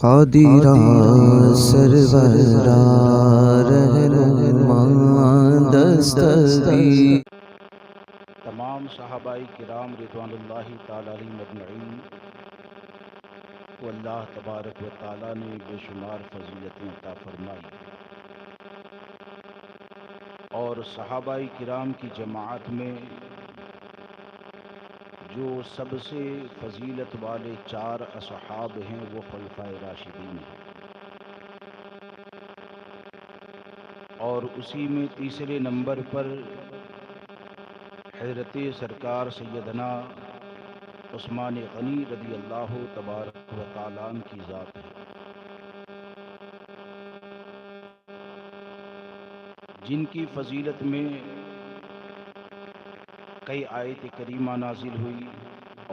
قادرا سرورا رہنما دستگیر تمام صحابہ کرام رضوان اللہ تعالی علیہم اجمعین کو اللہ تبارک و تعالی نے بے شمار فضیلتیں عطا فرمائی، اور صحابہ کرام کی جماعت میں جو سب سے فضیلت والے 4 اصحاب ہیں وہ خلفائے راشدین ہیں، اور اسی میں تیسرے نمبر پر حضرت سرکار سیدنا عثمان غنی رضی اللہ تبارک و تعالی عنہ کی ذات ہے، جن کی فضیلت میں کئی آیت کریمہ نازل ہوئی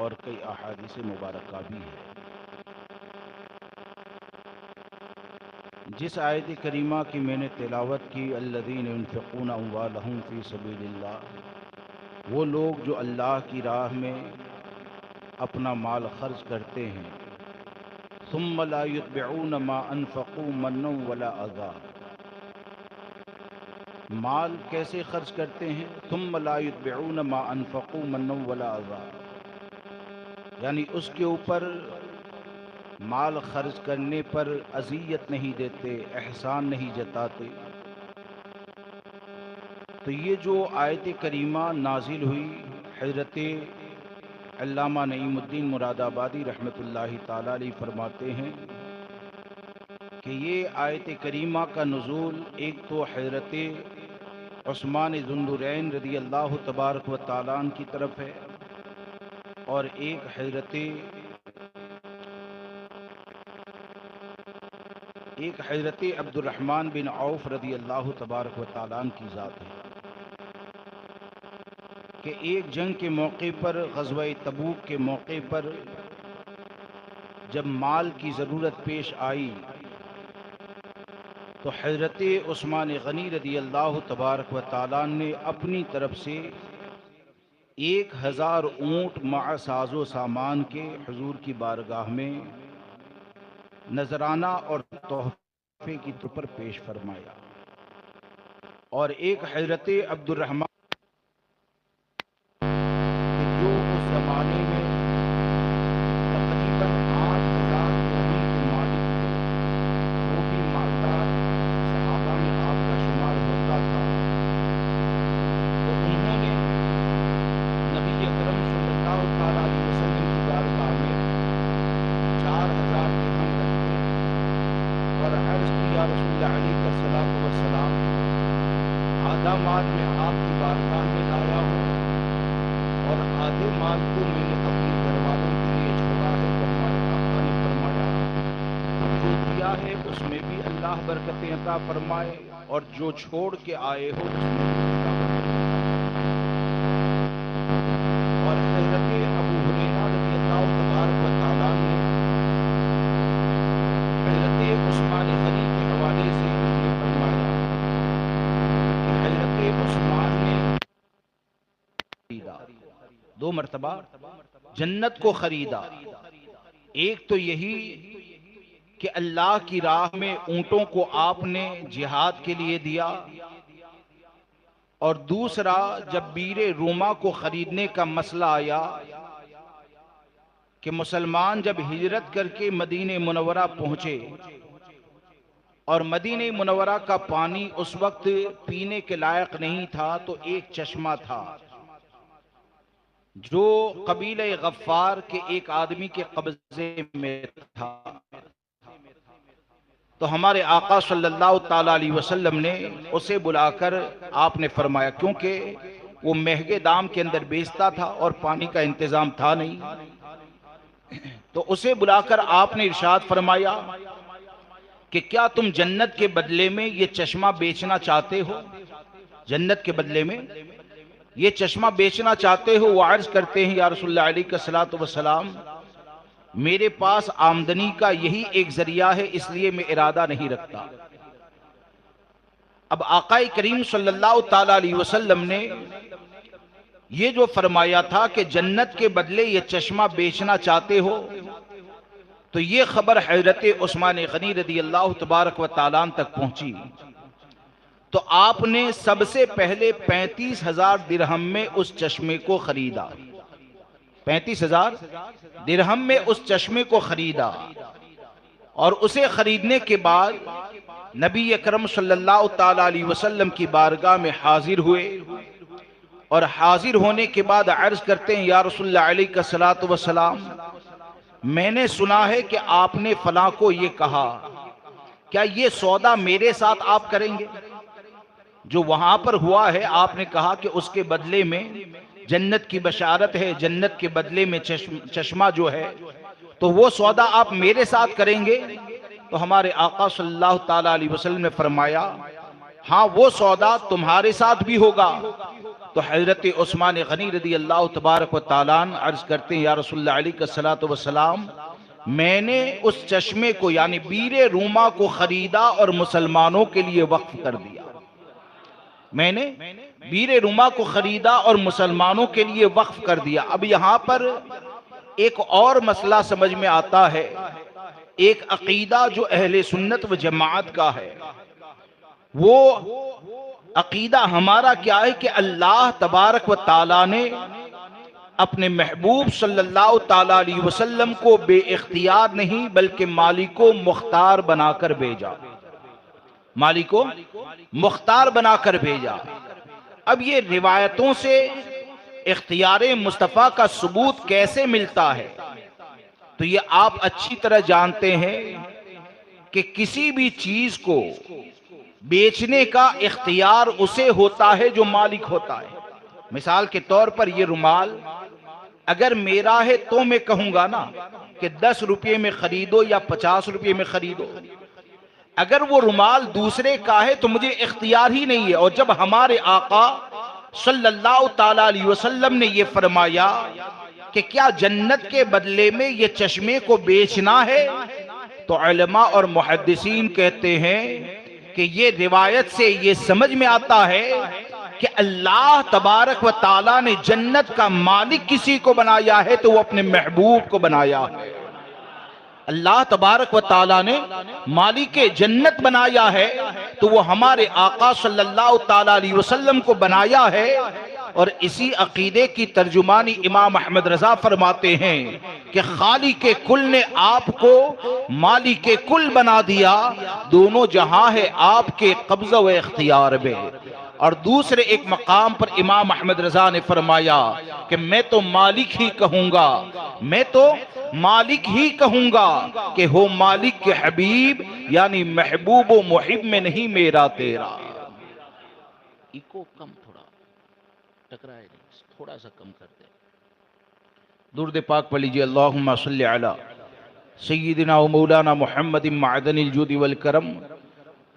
اور کئی احادیث مبارکہ بھی ہے۔ جس آیت کریمہ کی میں نے تلاوت کی، الذین ينفقون اموالهم فی سبیل اللہ، وہ لوگ جو اللہ کی راہ میں اپنا مال خرچ کرتے ہیں، ثم لا يتبعون ما انفقوا منا ولا اذى، مال کیسے خرچ کرتے ہیں؟ ثم لا يتبعون ما انفقوا منا ولا اذى، یعنی اس کے اوپر مال خرچ کرنے پر اذیت نہیں دیتے، احسان نہیں جتاتے۔ تو یہ جو آیت کریمہ نازل ہوئی، حضرت علامہ نعیم الدین مراد آبادی رحمۃ اللہ تعالی علیہ فرماتے ہیں کہ یہ آیت کریمہ کا نزول ایک تو حضرت عثمان ذو النورین رضی اللہ تبارک و تعالی عنہ کی طرف ہے، اور ایک حضرت عبد الرحمن بن عوف رضی اللہ تبارک و تعالی عنہ کی ذات ہے، کہ ایک جنگ کے موقع پر، غزوہ تبوک کے موقع پر جب مال کی ضرورت پیش آئی تو حضرت عثمان غنی رضی اللہ تبارک و تعالی عنہ نے اپنی طرف سے 1000 اونٹ مع ساز و سامان کے حضور کی بارگاہ میں نذرانہ اور تحفے کی طور پر پیش فرمایا، اور ایک حضرت عبد الرحمن جو اس زمانے میں تقریباً 8000 قومی کے مالک تھے، وہ بھی مالدار صحابہ میں آپ کا شمار ہوتا تھا، تو انہوں نے نبی اکرم صلی اللہ تعالی علیہ وسلم کی بارگاہ میں 4000 درہم رکھے اور عرض کی، یا رسول اللہ علیہ الصلوۃ والسلام، آدھا مال میں آپ کی بارگاہ میں لایا ہوں اور آدھے مال کو میں نے اپنے گھر والوں کے لیے چھوڑا ہے۔ فرمایا، آقا نے فرمایا، جو دیا ہے اس میں بھی اللہ برکتیں عطا فرمائے، اور جو چھوڑ کے آئے ہو اس میں بھی اللہ برکتیں عطا فرمائے۔ اور حضرت ابو ہریرہ رضی اللہ تبارک و تعالیٰ نے حضرت عثمان غنی کے حوالے سے یہ فرمایا کہ حضرت عثمان نے 2 مرتبہ جنت کو خریدا، ایک تو یہی کہ اللہ کی راہ میں اونٹوں کو آپ نے جہاد کے لیے دیا، اور دوسرا جب بیر روما کو خریدنے کا مسئلہ آیا کہ مسلمان جب ہجرت کر کے مدینہ منورہ پہنچے اور مدینہ منورہ کا پانی اس وقت پینے کے لائق نہیں تھا، تو ایک چشمہ تھا جو قبیلہ غفار کے ایک آدمی کے قبضے میں تھا، تو ہمارے آقا صلی اللہ تعالی علیہ وسلم نے اسے بلا کر آپ نے فرمایا، کیونکہ وہ مہنگے دام کے اندر بیچتا تھا اور پانی کا انتظام تھا نہیں، تو اسے بلا کر آپ نے ارشاد فرمایا کہ کیا تم جنت کے بدلے میں یہ چشمہ بیچنا چاہتے ہو؟ جنت کے بدلے میں یہ چشمہ بیچنا چاہتے ہو؟ وہ عرض کرتے ہیں، یا رسول اللہ علیہ الصلوۃ والسلام، میرے پاس آمدنی کا یہی ایک ذریعہ ہے، اس لیے میں ارادہ نہیں رکھتا۔ اب آقا کریم صلی اللہ تعالی علیہ وسلم نے یہ جو فرمایا تھا کہ جنت کے بدلے یہ چشمہ بیچنا چاہتے ہو، تو یہ خبر حضرت عثمان غنی رضی اللہ تبارک و تعالیٰ تک پہنچی تو آپ نے سب سے پہلے 35,000 درہم میں اس چشمے کو خریدا. 35,000 درہم میں اس چشمے کو خریدا اور اسے خریدنے کے بعد نبی اکرم صلی اللہ تعالی علیہ وسلم کی بارگاہ میں حاضر ہوئے اور حاضر ہونے کے بعد عرض کرتے ہیں یا رسول اللہ علیہ الصلوۃ والسلام میں نے سنا ہے کہ آپ نے فلاں کو یہ کہا, کیا یہ سودا میرے ساتھ آپ کریں گے؟ جو وہاں پر ہوا ہے آپ نے کہا کہ اس کے بدلے میں جنت کی بشارت ہے, جنت کے بدلے میں چشمہ جو ہے, تو وہ سودا آپ میرے ساتھ کریں گے؟ تو ہمارے آقا صلی اللہ تعالی علیہ وسلم نے فرمایا ہاں وہ سودا تمہارے ساتھ بھی ہوگا. تو حضرت عثمان غنی رضی اللہ تبارک و تعالیٰ عرض کرتے ہیں یا رسول اللہ علیہ الصلوۃ والسلام میں نے اس چشمے کو یعنی بیر روما کو خریدا اور مسلمانوں کے لیے وقف کر دیا. میں نے بیر روما کو خریدا اور مسلمانوں کے لیے وقف کر دیا. اب یہاں پر ایک اور مسئلہ سمجھ میں آتا ہے, ایک عقیدہ جو اہل سنت و جماعت کا ہے, وہ عقیدہ ہمارا کیا ہے کہ اللہ تبارک و تعالیٰ نے اپنے محبوب صلی اللہ تعالی علیہ وسلم کو بے اختیار نہیں بلکہ مالک و مختار بنا کر بھیجا. مالک و مختار بنا کر بھیجا. اب یہ روایتوں سے اختیار مصطفیٰ کا ثبوت کیسے ملتا ہے؟ تو یہ آپ اچھی طرح جانتے ہیں کہ کسی بھی چیز کو بیچنے کا اختیار اسے ہوتا ہے جو مالک ہوتا ہے. مثال کے طور پر یہ رومال اگر میرا ہے تو میں کہوں گا نا کہ 10 روپے میں خریدو یا 50 روپے میں خریدو. اگر وہ رومال دوسرے کا ہے تو مجھے اختیار ہی نہیں ہے. اور جب ہمارے آقا صلی اللہ تعالی علیہ وسلم نے یہ فرمایا کہ کیا جنت کے بدلے میں یہ چشمے کو بیچنا ہے, تو علماء اور محدثین کہتے ہیں کہ یہ روایت سے یہ سمجھ میں آتا ہے کہ اللہ تبارک و تعالیٰ نے جنت کا مالک کسی کو بنایا ہے تو وہ اپنے محبوب کو بنایا ہے. اللہ تبارک و تعالیٰ نے مالک جنت بنایا ہے تو وہ ہمارے آقا صلی اللہ تعالی علیہ وسلم کو بنایا ہے. اور اسی عقیدے کی ترجمانی امام احمد رضا فرماتے ہیں کہ خالق کل نے آپ کو مالک کل بنا دیا, دونوں جہاں ہے آپ کے قبضہ و اختیار میں. اور دوسرے ایک مقام پر امام احمد رضا نے فرمایا کہ میں تو مالک ہی کہوں گا, میں تو مالک ہی کہوں گا کہ ہو مالک کے حبیب یعنی محبوب و محب میں نہیں میرا تیرا. ایکو کم تھوڑا ٹکرائے نہیں, تھوڑا سا کم کر دیں. درود پاک پڑھ لیجیے اللہم صلی علی سیدنا و مولانا محمد معدن الجود والکرم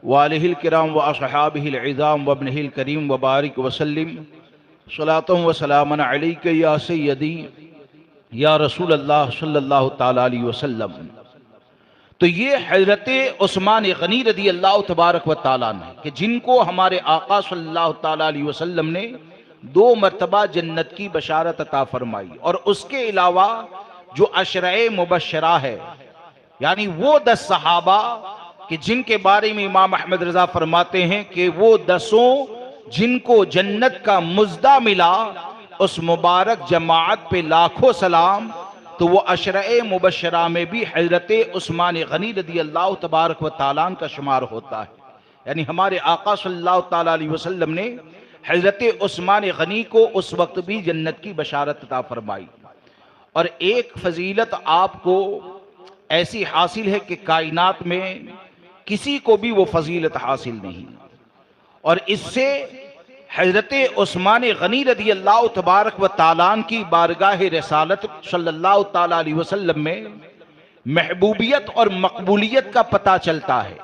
وآلہ الکرام و اصحابہ العظام و ابنہ الکریم و بارک وسلم صلاۃ و سلام علیک یا سیدی یا رسول اللہ صلی اللہ تعالی علیہ وسلم. تو یہ حضرت عثمان غنی رضی اللہ تبارک و تعالیٰ نے کہ جن کو ہمارے آقا صلی اللہ تعالی علیہ وسلم نے 2 مرتبہ جنت کی بشارت عطا فرمائی, اور اس کے علاوہ جو عشرہ مبشرہ ہے یعنی وہ 10 صحابہ کہ جن کے بارے میں امام احمد رضا فرماتے ہیں کہ وہ 10 جن کو جنت کا مزدہ ملا, اس مبارک جماعت پہ لاکھوں سلام. تو وہ عشرہ مبشرہ میں بھی حضرت عثمان غنی رضی اللہ تبارک و تعالیٰ کا شمار ہوتا ہے. یعنی ہمارے آقا صلی اللہ تعالی علیہ وسلم نے حضرت عثمان غنی کو اس وقت بھی جنت کی بشارت عطا فرمائی. اور ایک فضیلت آپ کو ایسی حاصل ہے کہ کائنات میں کسی کو بھی وہ فضیلت حاصل نہیں, اور اس سے حضرت عثمان غنی رضی اللہ تبارک و تعالیٰ کی بارگاہ رسالت صلی اللہ تعالی علیہ وسلم میں محبوبیت اور مقبولیت کا پتہ چلتا ہے.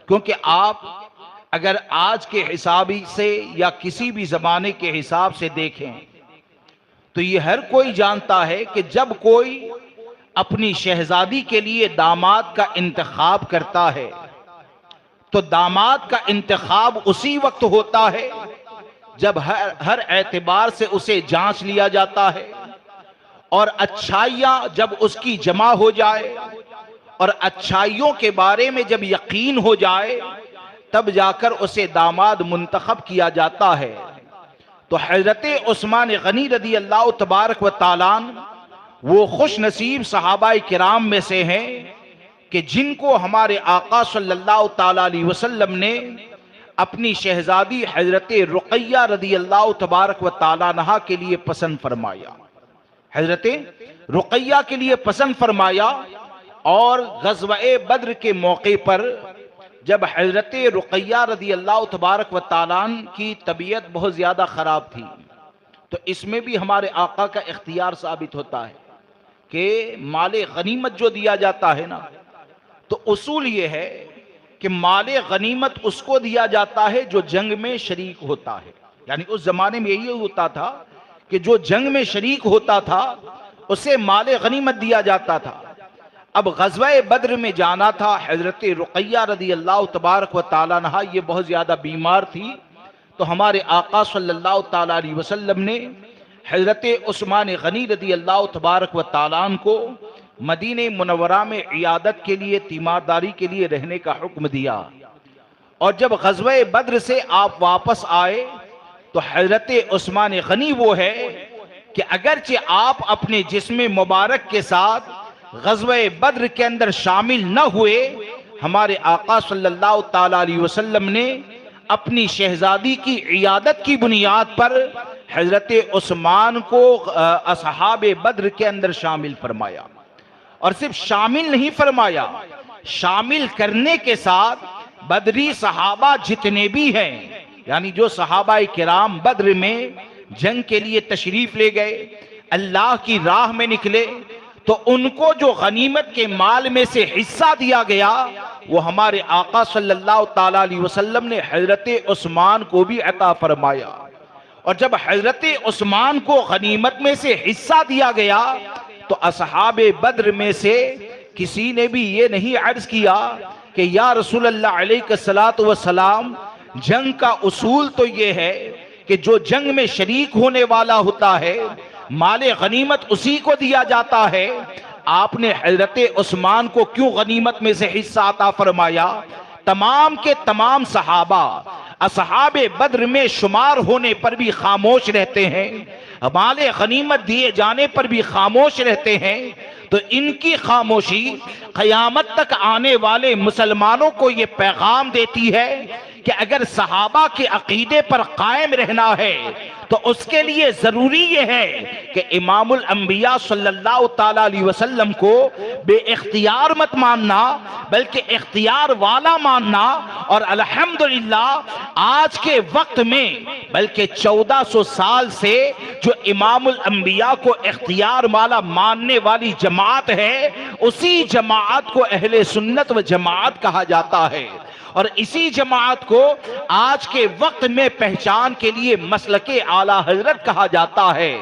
کیونکہ آپ اگر آج کے حساب سے یا کسی بھی زمانے کے حساب سے دیکھیں تو یہ ہر کوئی جانتا ہے کہ جب کوئی اپنی شہزادی کے لیے داماد کا انتخاب کرتا ہے تو داماد کا انتخاب اسی وقت ہوتا ہے جب ہر اعتبار سے اسے جانچ لیا جاتا ہے, اور اچھائیاں جب اس کی جمع ہو جائے اور اچھائیوں کے بارے میں جب یقین ہو جائے تب جا کر اسے داماد منتخب کیا جاتا ہے۔ تو حضرت عثمان غنی رضی اللہ تبارک و تعالیٰ وہ خوش نصیب صحابہ کرام میں سے ہیں کہ جن کو ہمارے آقا صلی اللہ تعالیٰ علیہ وسلم نے اپنی شہزادی حضرت رقیہ رضی اللہ تبارک و تعالیٰ عنہا کے لیے پسند فرمایا، حضرت رقیہ کے لیے پسند فرمایا۔ اور غزوہ بدر کے موقع پر جب حضرت رقیہ رضی اللہ تبارک و تعالیٰ کی طبیعت بہت زیادہ خراب تھی، تو اس میں بھی ہمارے آقا کا اختیار ثابت ہوتا ہے کہ مال غنیمت جو دیا جاتا ہے نا، تو اصول یہ ہے کہ مال غنیمت اس کو دیا جاتا ہے جو جنگ میں شریک ہوتا ہے۔ یعنی اس زمانے میں یہی ہوتا تھا کہ جو جنگ میں شریک ہوتا تھا اسے مال غنیمت دیا جاتا تھا۔ اب غزوہ بدر میں جانا تھا، حضرت رقیہ رضی اللہ تبارک و تعالیٰ عنہا یہ بہت زیادہ بیمار تھی، تو ہمارے آقا صلی اللہ تعالیٰ علیہ وسلم نے حضرت عثمان غنی رضی اللہ تبارک و تعالیٰ عنہ کو مدینہ منورہ میں عیادت کے لیے، تیمارداری کے لیے رہنے کا حکم دیا۔ اور جب غزوہ بدر سے آپ واپس آئے تو حضرت عثمان غنی وہ ہے کہ اگرچہ آپ اپنے جسم مبارک کے ساتھ غزوہ بدر کے اندر شامل نہ ہوئے، ہمارے آقا صلی اللہ تعالیٰ علیہ وسلم نے اپنی شہزادی کی عیادت کی بنیاد پر حضرت عثمان کو اصحاب بدر کے اندر شامل فرمایا۔ اور صرف شامل نہیں فرمایا، شامل کرنے کے ساتھ بدری صحابہ جتنے بھی ہیں، یعنی جو صحابہ کرام بدر میں جنگ کے لیے تشریف لے گئے، اللہ کی راہ میں نکلے، تو ان کو جو غنیمت کے مال میں سے حصہ دیا گیا وہ ہمارے آقا صلی اللہ تعالیٰ علیہ وسلم نے حضرت عثمان کو بھی عطا فرمایا۔ اور جب حضرت عثمان کو غنیمت میں سے حصہ دیا گیا تو اصحاب بدر میں سے کسی نے بھی یہ نہیں عرض کیا کہ یا رسول اللہ علیہ الصلوۃ والسلام، جنگ کا اصول تو یہ ہے کہ جو جنگ میں شریک ہونے والا ہوتا ہے مال غنیمت اسی کو دیا جاتا ہے، آپ نے حضرت عثمان کو کیوں غنیمت میں سے حصہ عطا فرمایا؟ تمام کے تمام صحابہ اصحاب بدر میں شمار ہونے پر بھی خاموش رہتے ہیں، مال غنیمت دیے جانے پر بھی خاموش رہتے ہیں، تو ان کی خاموشی قیامت تک آنے والے مسلمانوں کو یہ پیغام دیتی ہے کہ اگر صحابہ کے عقیدے پر قائم رہنا ہے تو اس کے لیے ضروری یہ ہے کہ امام الانبیاء صلی اللہ تعالیٰ علیہ وسلم کو بے اختیار مت ماننا بلکہ اختیار والا ماننا۔ اور الحمدللہ آج کے وقت میں بلکہ 1400 سال سے جو امام الانبیاء کو اختیار والا ماننے والی جماعت ہے، اسی جماعت کو اہل سنت و جماعت کہا جاتا ہے، اور اسی جماعت کو آج کے وقت میں پہچان کے لیے مسلک اعلیٰ حضرت کہا جاتا ہے۔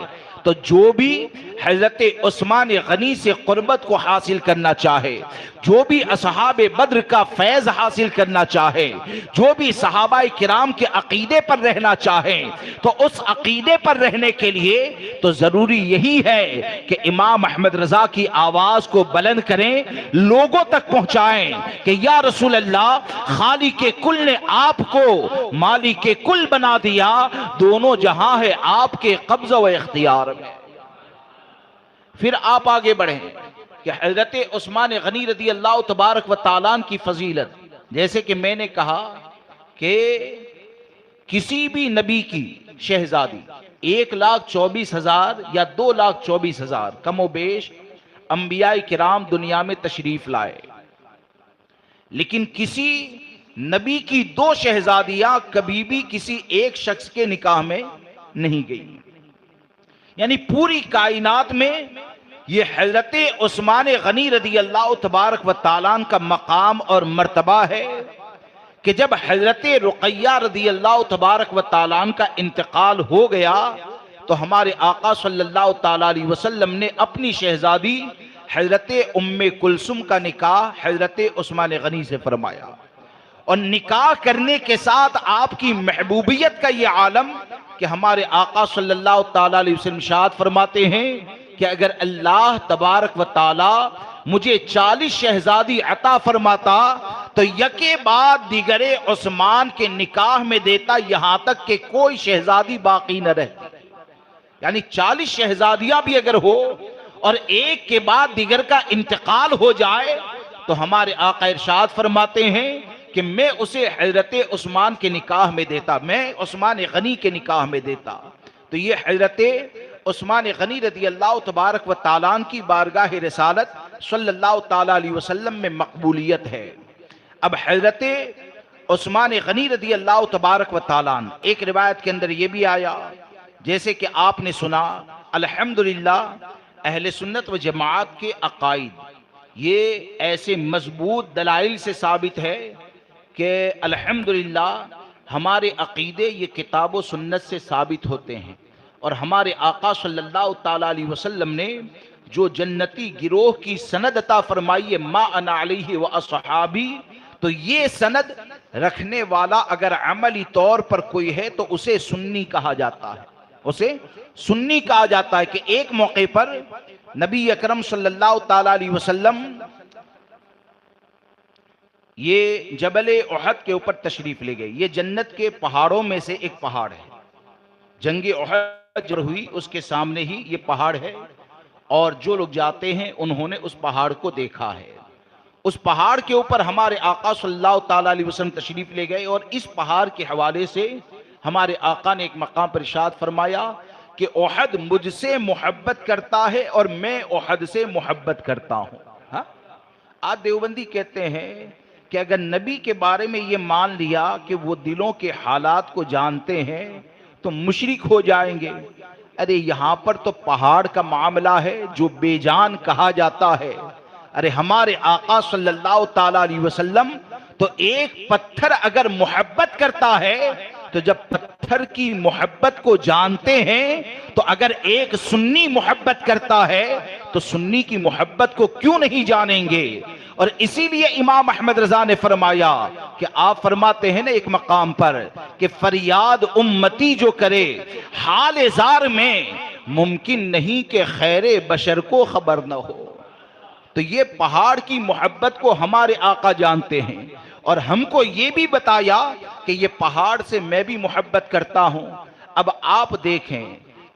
تو جو بھی حضرت عثمان غنی سے قربت کو حاصل کرنا چاہے، جو بھی اصحاب بدر کا فیض حاصل کرنا چاہے، جو بھی صحابہ کرام کے عقیدے پر رہنا چاہیں، تو اس عقیدے پر رہنے کے لیے تو ضروری یہی ہے کہ امام احمد رضا کی آواز کو بلند کریں، لوگوں تک پہنچائیں کہ یا رسول اللہ، خالق کل نے آپ کو مالک کل بنا دیا، دونوں جہاں ہے آپ کے قبضہ و اختیار میں۔ پھر آپ آگے بڑھیں کہ حضرت عثمان غنی رضی اللہ تبارک و تعالیٰ کی فضیلت، جیسے کہ میں نے کہا کہ کسی بھی نبی کی شہزادی 1,24,000 یا 2,24,000 کم و بیش انبیاء کرام دنیا میں تشریف لائے، لیکن کسی نبی کی 2 شہزادیاں کبھی بھی کسی ایک شخص کے نکاح میں نہیں گئی۔ یعنی پوری کائنات میں یہ حضرت عثمان غنی رضی اللہ تبارک و تعالیٰ کا مقام اور مرتبہ ہے کہ جب حضرت رقیہ رضی اللہ تبارک و تعالیٰ کا انتقال ہو گیا تو ہمارے آقا صلی اللہ تعالیٰ علیہ وسلم نے اپنی شہزادی حضرت ام کلثوم کا نکاح حضرت عثمان غنی سے فرمایا، اور نکاح کرنے کے ساتھ آپ کی محبوبیت کا یہ عالم کہ ہمارے آقا صلی اللہ تعالیٰ علیہ وسلم ارشاد فرماتے ہیں کہ اگر اللہ تبارک و تعالیٰ مجھے 40 شہزادی عطا فرماتا تو یکے بعد دیگرے عثمان کے نکاح میں دیتا، یہاں تک کہ کوئی شہزادی باقی نہ رہتی۔ یعنی 40 شہزادیاں بھی اگر ہو اور ایک کے بعد دیگر کا انتقال ہو جائے تو ہمارے آقا ارشاد فرماتے ہیں کہ میں اسے حضرت عثمان کے نکاح میں دیتا، میں عثمان غنی کے نکاح میں دیتا۔ تو یہ حضرت عثمان غنی رضی اللہ تبارک و تعالیٰ عنہ کی بارگاہ رسالت صلی اللہ تعالیٰ علیہ وسلم میں مقبولیت ہے۔ اب حضرت عثمان غنی رضی اللہ تبارک و تعالیٰ عنہ، ایک روایت کے اندر یہ بھی آیا جیسے کہ آپ نے سنا، الحمدللہ اہل سنت و جماعت کے عقائد یہ ایسے مضبوط دلائل سے ثابت ہے کہ الحمدللہ ہمارے عقیدے یہ کتاب و سنت سے ثابت ہوتے ہیں، اور ہمارے آقا صلی اللہ تعالیٰ علیہ وسلم نے جو جنتی گروہ کی سند عطا فرمائی ہے، ما انا علیہ و اصحابی، تو یہ سند رکھنے والا اگر عملی طور پر کوئی ہے تو اسے سنی کہا جاتا ہے، اسے سنی کہا جاتا ہے۔ کہ ایک موقع پر نبی اکرم صلی اللہ تعالیٰ علیہ وسلم یہ جبل احد کے اوپر تشریف لے گئے۔ یہ جنت کے پہاڑوں میں سے ایک پہاڑ ہے، جنگ احد جو ہوئی اس کے سامنے ہی یہ پہاڑ ہے، اور جو لوگ جاتے ہیں انہوں نے اس پہاڑ کو دیکھا ہے۔ اس پہاڑ کے اوپر ہمارے آقا صلی اللہ تعالیٰ علیہ وسلم تشریف لے گئے، اور اس پہاڑ کے حوالے سے ہمارے آقا نے ایک مقام پر ارشاد فرمایا کہ احد مجھ سے محبت کرتا ہے اور میں احد سے محبت کرتا ہوں۔ آج دیوبندی کہتے ہیں کہ اگر نبی کے بارے میں یہ مان لیا کہ وہ دلوں کے حالات کو جانتے ہیں تو مشرک ہو جائیں گے۔ ارے یہاں پر تو پہاڑ کا معاملہ ہے جو بے جان کہا جاتا ہے۔ ارے ہمارے آقا صلی اللہ تعالیٰ علیہ وسلم تو ایک پتھر اگر محبت کرتا ہے تو جب پتھر کی محبت کو جانتے ہیں تو اگر ایک سنی محبت کرتا ہے تو سنی کی محبت کو کیوں نہیں جانیں گے؟ اور اسی لیے امام احمد رضا نے فرمایا کہ آپ فرماتے ہیں نا ایک مقام پر کہ فریاد امتی جو کرے حال زار میں، ممکن نہیں کہ خیر بشر کو خبر نہ ہو۔ تو یہ پہاڑ کی محبت کو ہمارے آقا جانتے ہیں، اور ہم کو یہ بھی بتایا کہ یہ پہاڑ سے میں بھی محبت کرتا ہوں۔ اب آپ دیکھیں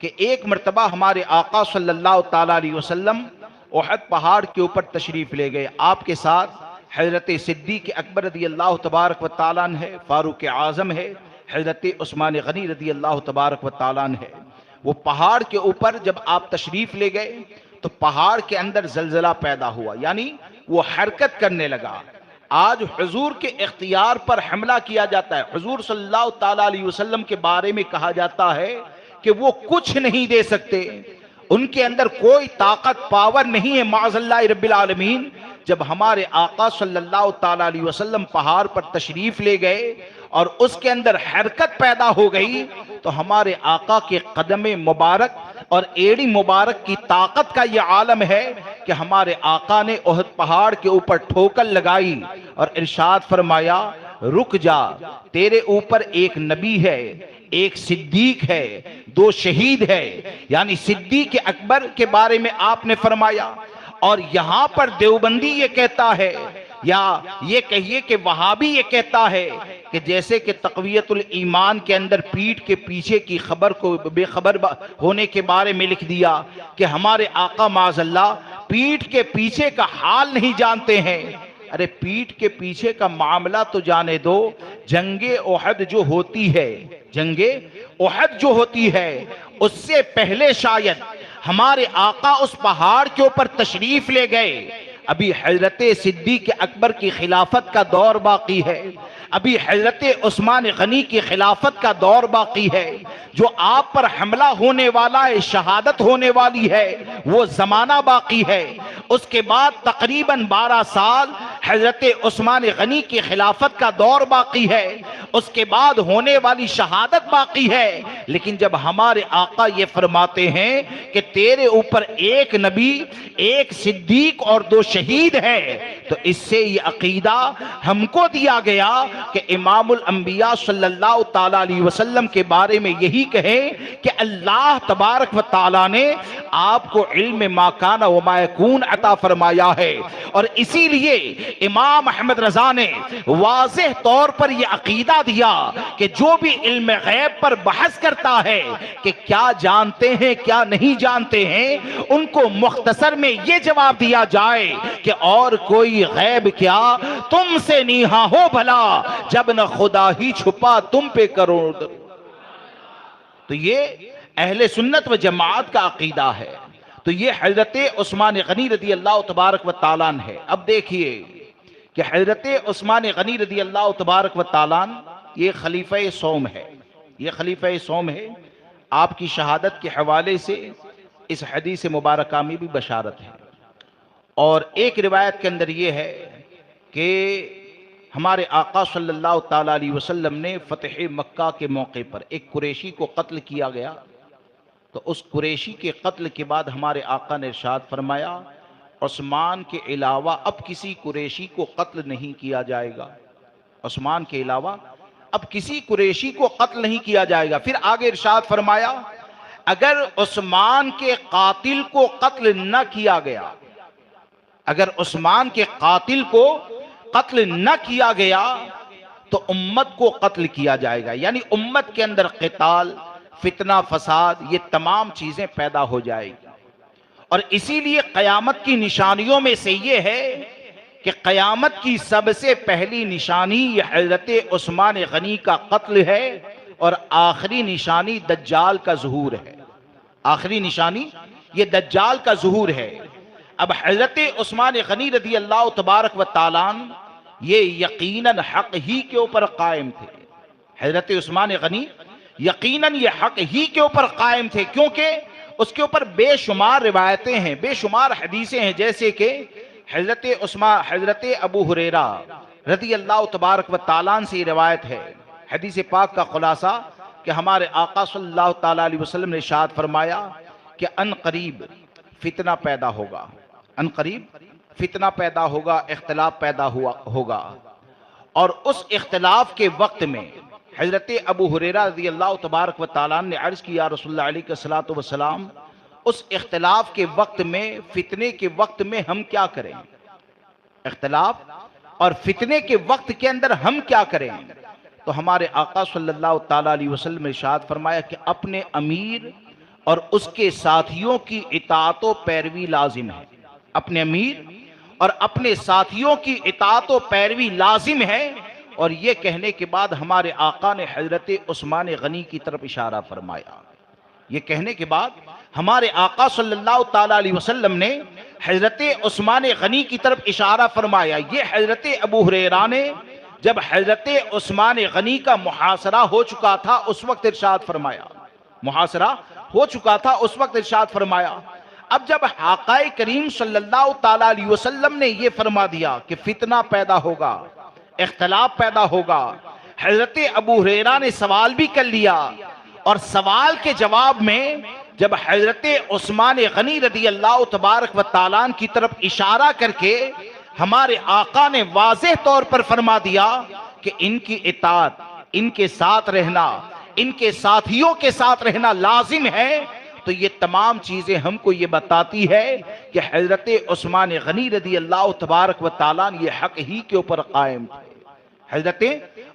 کہ ایک مرتبہ ہمارے آقا صلی اللہ تعالیٰ علیہ وسلم احد پہاڑ کے اوپر تشریف لے گئے، آپ کے ساتھ حضرت صدیق اکبر رضی اللہ تبارک و تعالیٰ عنہ ہے، فاروق اعظم ہے، حضرت عثمان غنی رضی اللہ تبارک و تعالیٰ عنہ ہے۔ وہ پہاڑ کے اوپر جب آپ تشریف لے گئے تو پہاڑ کے اندر زلزلہ پیدا ہوا، یعنی وہ حرکت کرنے لگا۔ آج حضور کے اختیار پر حملہ کیا جاتا ہے، حضور صلی اللہ تعالیٰ علیہ وسلم کے بارے میں کہا جاتا ہے کہ وہ کچھ نہیں دے سکتے، ان کے اندر کوئی طاقت پاور نہیں ہے معاذ اللہ رب العالمین۔ جب ہمارے آقا صلی اللہ تعالیٰ علیہ وسلم پہاڑ پر تشریف لے گئے اور اس کے اندر حرکت پیدا ہو گئی تو ہمارے آقا کے قدم مبارک اور ایڑی مبارک کی طاقت کا یہ عالم ہے کہ ہمارے آقا نے احد پہاڑ کے اوپر ٹھوکر لگائی اور ارشاد فرمایا رک جا، تیرے اوپر ایک نبی ہے، ایک صدیق ہے، 2 شہید ہے، یعنی صدیق اکبر کے بارے میں آپ نے فرمایا۔ اور یہاں پر دیوبندی یہ کہتا ہے، یا یہ کہیے کہ وہابی یہ کہتا ہے کہ جیسے کہ تقویت الایمان کے اندر پیٹھ کے پیچھے کی خبر کو بے خبر ہونے کے بارے میں لکھ دیا کہ ہمارے آقا معاذ اللہ پیٹھ کے پیچھے کا حال نہیں جانتے ہیں۔ ارے پیٹھ کے پیچھے کا معاملہ تو جانے دو، جنگ احد جو ہوتی ہے، جنگ احد جو ہوتی ہے اس سے پہلے شاید ہمارے آقا اس پہاڑ کے اوپر تشریف لے گئے، ابھی حضرت صدیق اکبر کی خلافت کا دور باقی ہے، ابھی حضرت عثمان غنی کی خلافت کا دور باقی ہے، جو آپ پر حملہ ہونے والا ہے، شہادت ہونے والی ہے، وہ زمانہ باقی ہے۔ اس کے بعد تقریباً 12 سال حضرت عثمان غنی کی خلافت کا دور باقی ہے، اس کے بعد ہونے والی شہادت باقی ہے۔ لیکن جب ہمارے آقا یہ فرماتے ہیں کہ تیرے اوپر ایک نبی، ایک صدیق اور 2 شہید ہے، تو اس سے یہ عقیدہ ہم کو دیا گیا کہ امام الانبیاء صلی اللہ تعالیٰ علیہ وسلم کے بارے میں یہی کہیں کہ اللہ تبارک و تعالیٰ نے آپ کو علم ما کان و ما یکون عطا فرمایا ہے، اور اسی لیے امام احمد رضا نے واضح طور پر یہ عقیدہ دیا کہ جو بھی علم غیب پر بحث کرتا ہے کہ کیا جانتے ہیں کیا نہیں جانتے ہیں، ان کو مختصر میں یہ جواب دیا جائے کہ اور کوئی غیب کیا تم سے نیہا ہو بھلا، جب نہ خدا ہی چھپا تم پہ کرو۔ تو یہ اہل سنت و جماعت کا عقیدہ ہے۔ تو یہ حضرت عثمان غنی رضی اللہ تبارک و تعالیٰ عنہ ہے۔ اب دیکھیے کہ حضرت عثمان غنی رضی اللہ تبارک و تعالیٰ عنہ یہ خلیفہ سوم ہے، یہ خلیفہ سوم ہے۔ آپ کی شہادت کے حوالے سے اس حدیث مبارکہ میں بھی بشارت ہے، اور ایک روایت کے اندر یہ ہے کہ ہمارے آقا صلی اللہ تعالیٰ علیہ وسلم نے فتح مکہ کے موقع پر ایک قریشی کو قتل کیا گیا، تو اس قریشی کے قتل کے بعد ہمارے آقا نے ارشاد فرمایا عثمان کے علاوہ اب کسی قریشی کو قتل نہیں کیا جائے گا، عثمان کے علاوہ اب کسی قریشی کو قتل نہیں کیا جائے گا۔ پھر آگے ارشاد فرمایا اگر عثمان کے قاتل کو قتل نہ کیا گیا، اگر عثمان کے قاتل کو قتل نہ کیا گیا تو امت کو قتل کیا جائے گا، یعنی امت کے اندر قتال، فتنہ، فساد، یہ تمام چیزیں پیدا ہو جائے گی۔ اور اسی لیے قیامت کی نشانیوں میں سے یہ ہے کہ قیامت کی سب سے پہلی نشانی یہ حضرت عثمان غنی کا قتل ہے، اور آخری نشانی دجال کا ظہور ہے، آخری نشانی یہ دجال کا ظہور ہے۔ اب حضرت عثمان غنی رضی اللہ تبارک و تعالیٰ عنہ یہ یقیناً حق ہی کے اوپر قائم تھے، حضرت عثمان غنی یقیناً یہ حق ہی کے اوپر قائم تھے، کیونکہ اس کے اوپر بے شمار روایتیں ہیں، بے شمار حدیثیں ہیں، جیسے کہ حضرت ابو ہریرہ رضی اللہ تبارک و تعالیٰ عنہ سے یہ روایت ہے، حدیث پاک کا خلاصہ کہ ہمارے آقا صلی اللہ تعالیٰ علیہ وسلم نے ارشاد فرمایا کہ ان قریب فتنہ پیدا ہوگا، ان قریب فتنہ پیدا ہوگا، اختلاف پیدا ہوگا، اور اس اختلاف کے وقت میں حضرت ابو ہریرہ رضی اللہ تبارک و تعالیٰ نے عرض کیا رسول اللہ علیہ الصلوۃ والسلام اس اختلاف کے وقت میں، فتنے کے وقت میں ہم کیا کریں؟ اختلاف اور فتنے کے وقت کے اندر ہم کیا کریں؟ تو ہمارے آقا صلی اللہ تعالیٰ علیہ وسلم نے ارشاد فرمایا کہ اپنے امیر اور اس کے ساتھیوں کی اطاعت و پیروی لازم ہے، اپنے امیر اور اپنے ساتھیوں کی اطاعت و پیروی لازم ہے۔ اور یہ کہنے کے بعد ہمارے آقا نے حضرت عثمان غنی کی طرف اشارہ فرمایا، یہ کہنے کے بعد ہمارے آقا صلی اللہ تعالیٰ علیہ وسلم نے حضرت عثمان غنی کی طرف اشارہ فرمایا۔ یہ حضرت ابو ہریرہ نے جب حضرت عثمان غنی کا محاصرہ ہو چکا تھا اس وقت ارشاد فرمایا، محاصرہ ہو چکا تھا اس وقت ارشاد فرمایا۔ اب جب آقا کریم صلی اللہ تعالیٰ علیہ وسلم نے یہ فرما دیا کہ فتنہ پیدا ہوگا، اختلاف پیدا ہوگا، حضرت ابو ہریرہ نے سوال بھی کر لیا، اور سوال کے جواب میں جب حضرت عثمان غنی رضی اللہ تبارک و تعالیٰ عنہ کی طرف اشارہ کر کے ہمارے آقا نے واضح طور پر فرما دیا کہ ان کی اطاعت، ان کے ساتھ رہنا، ان کے ساتھیوں کے ساتھ رہنا لازم ہے، تو یہ تمام چیزیں ہم کو یہ بتاتی ہے کہ حضرت عثمان غنی رضی اللہ تبارک و تعالیٰ عنہ یہ حق ہی کے اوپر قائم تھے، حضرت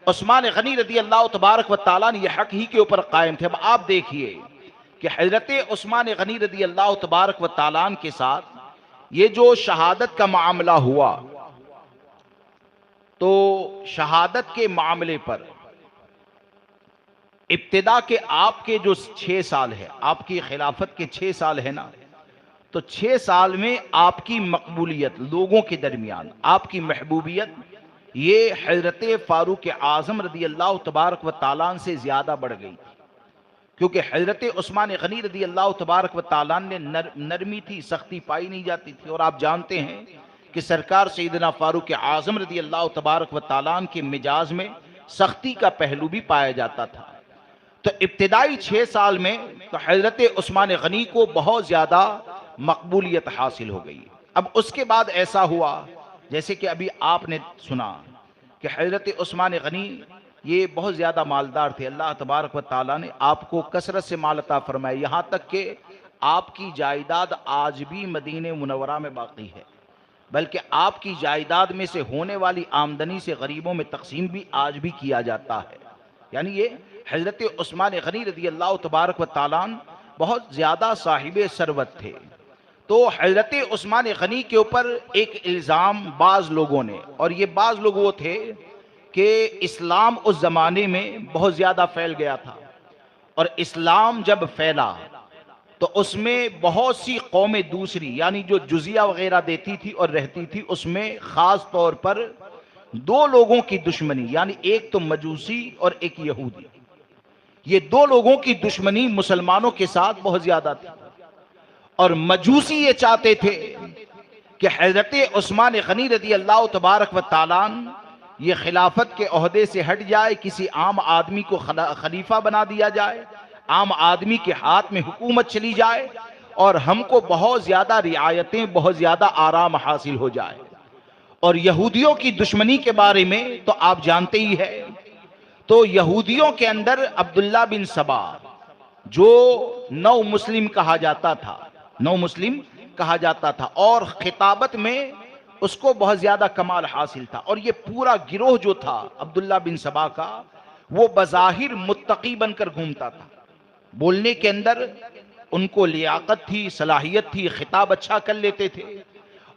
عثمان غنی رضی اللہ تبارک و تعالیٰ عنہ یہ حق ہی کے اوپر قائم تھے۔ اب آپ دیکھیے کہ حضرت عثمان غنی رضی اللہ تبارک و تعالیٰ عنہ کے ساتھ یہ جو شہادت کا معاملہ ہوا، تو شہادت کے معاملے پر ابتدا کے آپ کے جو 6 سال ہے، آپ کی خلافت کے 6 سال ہے نا، تو 6 سال میں آپ کی مقبولیت لوگوں کے درمیان، آپ کی محبوبیت یہ حضرت فاروق اعظم رضی اللہ تبارک و تعالیٰ عنہ سے زیادہ بڑھ گئی، کیونکہ حضرت عثمان غنی رضی اللہ تبارک و تعالیٰ عنہ نے نرمی تھی، سختی پائی نہیں جاتی تھی، اور آپ جانتے ہیں کہ سرکار سیدنا فاروق اعظم رضی اللہ تبارک و تعالیٰ عنہ کے مزاج میں سختی کا پہلو بھی پایا جاتا تھا۔ تو ابتدائی 6 سال میں تو حضرت عثمان غنی کو بہت زیادہ مقبولیت حاصل ہو گئی۔ اب اس کے بعد ایسا ہوا جیسے کہ ابھی آپ نے سنا کہ حضرت عثمان غنی یہ بہت زیادہ مالدار تھے. اللہ تبارک و تعالیٰ نے آپ کو کثرت سے مال عطا فرمایا، یہاں تک کہ آپ کی جائیداد آج بھی مدینہ منورہ میں باقی ہے، بلکہ آپ کی جائیداد میں سے ہونے والی آمدنی سے غریبوں میں تقسیم بھی آج بھی کیا جاتا ہے. یعنی یہ حضرت عثمان غنی رضی اللہ تبارک و تعالیٰ بہت زیادہ صاحب ثروت تھے. تو حضرت عثمان غنی کے اوپر ایک الزام بعض لوگوں نے، اور یہ بعض لوگ وہ تھے کہ اسلام اس زمانے میں بہت زیادہ پھیل گیا تھا، اور اسلام جب پھیلا تو اس میں بہت سی قومیں دوسری یعنی جو جزیہ وغیرہ دیتی تھی اور رہتی تھی، اس میں خاص طور پر دو لوگوں کی دشمنی، یعنی ایک تو مجوسی اور ایک یہودی، یہ دو لوگوں کی دشمنی مسلمانوں کے ساتھ بہت زیادہ تھی. اور مجوسی یہ چاہتے تھے کہ حضرت عثمان غنی رضی اللہ تبارک و تعالیٰ یہ خلافت کے عہدے سے ہٹ جائے، کسی عام آدمی کو خلیفہ بنا دیا جائے، عام آدمی کے ہاتھ میں حکومت چلی جائے، اور ہم کو بہت زیادہ رعایتیں، بہت زیادہ آرام حاصل ہو جائے. اور یہودیوں کی دشمنی کے بارے میں تو آپ جانتے ہی ہیں. تو یہودیوں کے اندر عبداللہ بن سبا جو نو مسلم کہا جاتا تھا، نو مسلم کہا جاتا تھا، اور خطابت میں اس کو بہت زیادہ کمال حاصل تھا. اور یہ پورا گروہ جو تھا عبداللہ بن سبا کا، وہ بظاہر متقی بن کر گھومتا تھا. بولنے کے اندر ان کو لیاقت تھی، صلاحیت تھی، خطاب اچھا کر لیتے تھے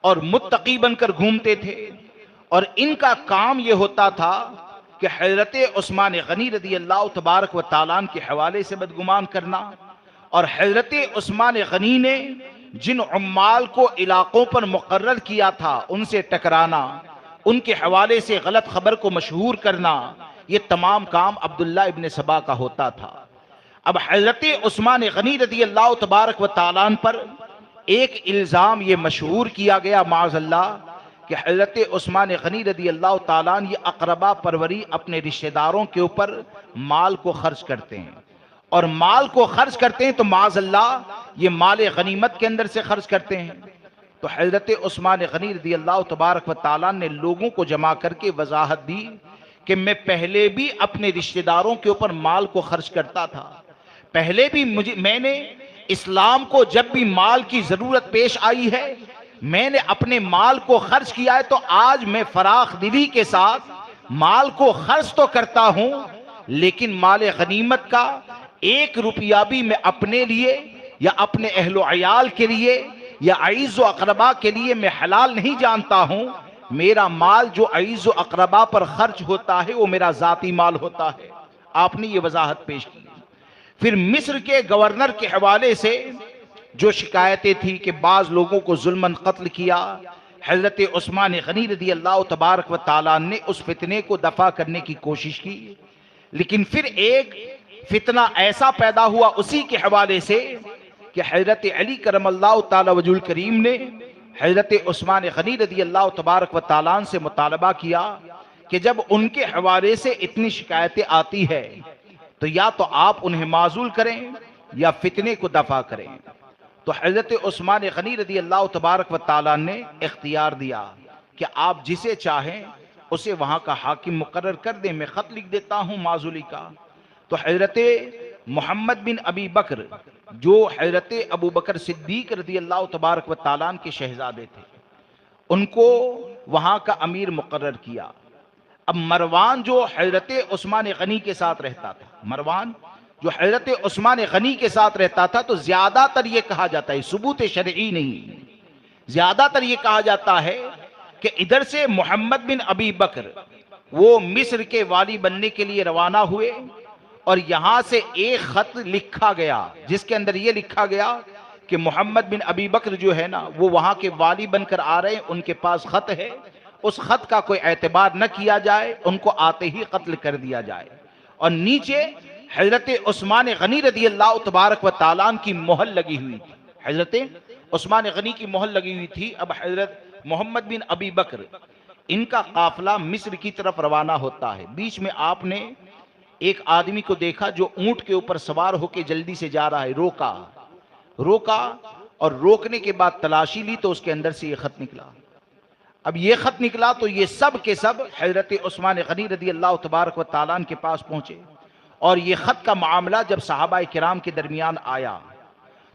اور متقی بن کر گھومتے تھے. اور ان کا کام یہ ہوتا تھا کہ حضرت عثمان غنی رضی اللہ تبارک و تعالیٰ کے حوالے سے بدگمان کرنا، اور حضرت عثمان غنی نے جن عمال کو علاقوں پر مقرر کیا تھا ان سے ٹکرانا، ان کے حوالے سے غلط خبر کو مشہور کرنا، یہ تمام کام عبداللہ ابن سبا کا ہوتا تھا. اب حضرت عثمان غنی رضی اللہ تبارک و تعالیٰ پر ایک الزام یہ مشہور کیا گیا معاذ اللہ کہ حضرت عثمان غنی رضی اللہ تعالیٰ یہ اقربا پروری اپنے رشتہ داروں کے اوپر مال کو خرچ کرتے ہیں، اور مال کو خرچ کرتے ہیں تو معاذ اللہ یہ مال غنیمت کے اندر سے خرچ کرتے ہیں. تو حضرت عثمان غنی رضی اللہ تبارک و تعالیٰ نے لوگوں کو جمع کر کے وضاحت دی کہ میں پہلے بھی اپنے رشتہ داروں کے اوپر مال کو خرچ کرتا تھا، پہلے بھی میں نے اسلام کو جب بھی مال کی ضرورت پیش آئی ہے میں نے اپنے مال کو خرچ کیا ہے، تو آج میں فراخ دلی کے ساتھ مال کو خرچ تو کرتا ہوں، لیکن مال غنیمت کا 1 روپیہ بھی میں اپنے لیے یا اپنے اہل و عیال کے لیے یا عزیز و اقربا کے لیے میں حلال نہیں جانتا ہوں. میرا مال جو عزیز و اقربا پر خرچ ہوتا ہے وہ میرا ذاتی مال ہوتا ہے. آپ نے یہ وضاحت پیش کی. پھر مصر کے گورنر کے حوالے سے جو شکایتیں تھی کہ بعض لوگوں کو ظلماً قتل کیا، حضرت عثمان غنی رضی اللہ تبارک و تعالیٰ نے اس فتنے کو دفع کرنے کی کوشش کی. لیکن پھر ایک فتنہ ایسا پیدا ہوا اسی کے حوالے سے کہ حضرت علی کرم اللہ تعالی وجہ الکریم نے حضرت عثمان غنی رضی اللہ تبارک و تعالیٰ سے مطالبہ کیا کہ جب ان کے حوالے سے اتنی شکایتیں آتی ہے تو یا تو آپ انہیں معزول کریں یا فتنے کو دفع کریں. تو حضرت عثمان غنی رضی اللہ تبارک و تعالیٰ نے اختیار دیا کہ آپ جسے چاہیں اسے وہاں کا حاکم مقرر کر دیں، میں خط لکھ دیتا ہوں معزولی کا. تو حضرت محمد بن ابی بکر جو حضرت ابو بکر صدیق رضی اللہ تبارک و تعالیٰ کے شہزادے تھے، ان کو وہاں کا امیر مقرر کیا. اب مروان جو حضرت عثمان غنی کے ساتھ رہتا تھا، مروان جو حضرت عثمان غنی کے ساتھ رہتا تھا، تو زیادہ تر یہ کہا جاتا ہے، ثبوت شرعی نہیں، زیادہ تر یہ کہا جاتا ہے کہ ادھر سے محمد بن ابی بکر وہ مصر کے والی بننے کے لیے روانہ ہوئے، اور یہاں سے ایک خط لکھا گیا جس کے اندر یہ لکھا گیا کہ محمد بن ابی بکر جو ہے نا وہ وہاں کے والی بن کر آ رہے ہیں، ان کے پاس خط ہے، اس خط کا کوئی اعتبار نہ کیا جائے، ان کو آتے ہی قتل کر دیا جائے. اور نیچے حضرت عثمان غنی رضی اللہ تبارک و تعالیٰ کی مہر لگی ہوئی تھی، حضرت عثمان غنی کی مہر لگی ہوئی تھی. اب حضرت محمد بن ابی بکر ان کا قافلہ مصر کی طرف روانہ ہوتا ہے. بیچ میں آپ نے ایک آدمی کو دیکھا جو اونٹ کے اوپر سوار ہو کے جلدی سے جا رہا ہے، روکا اور روکنے کے بعد تلاشی لی تو اس کے اندر سے یہ خط نکلا. اب یہ خط نکلا تو یہ سب کے سب حضرت عثمان غنی رضی اللہ تبارک و تعالیٰ عنہ کے پاس پہنچے، اور یہ خط کا معاملہ جب صحابہ کرام کے درمیان آیا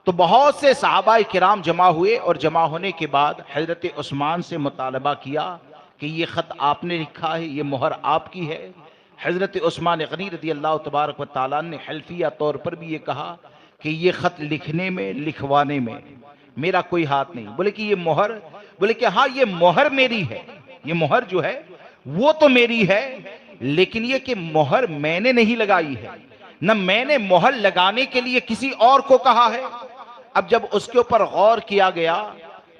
تو بہت سے صحابہ کرام جمع ہوئے، اور جمع ہونے کے بعد حضرت عثمان سے مطالبہ کیا کہ یہ خط آپ نے لکھا ہے، یہ مہر آپ کی ہے۔ حضرت عثمان غنی رضی اللہ تبارک و تعالیٰ نے حلفیہ طور پر بھی یہ کہا کہ یہ خط لکھنے میں لکھوانے میں میرا کوئی ہاتھ نہیں، بولے کہ یہ مہر، بولے کہ ہاں یہ مہر میری ہے، یہ مہر جو ہے وہ تو میری ہے، لیکن یہ کہ مہر میں نے نہیں لگائی ہے، نہ میں نے مہر لگانے کے لیے کسی اور کو کہا ہے۔ اب جب اس کے اوپر غور کیا گیا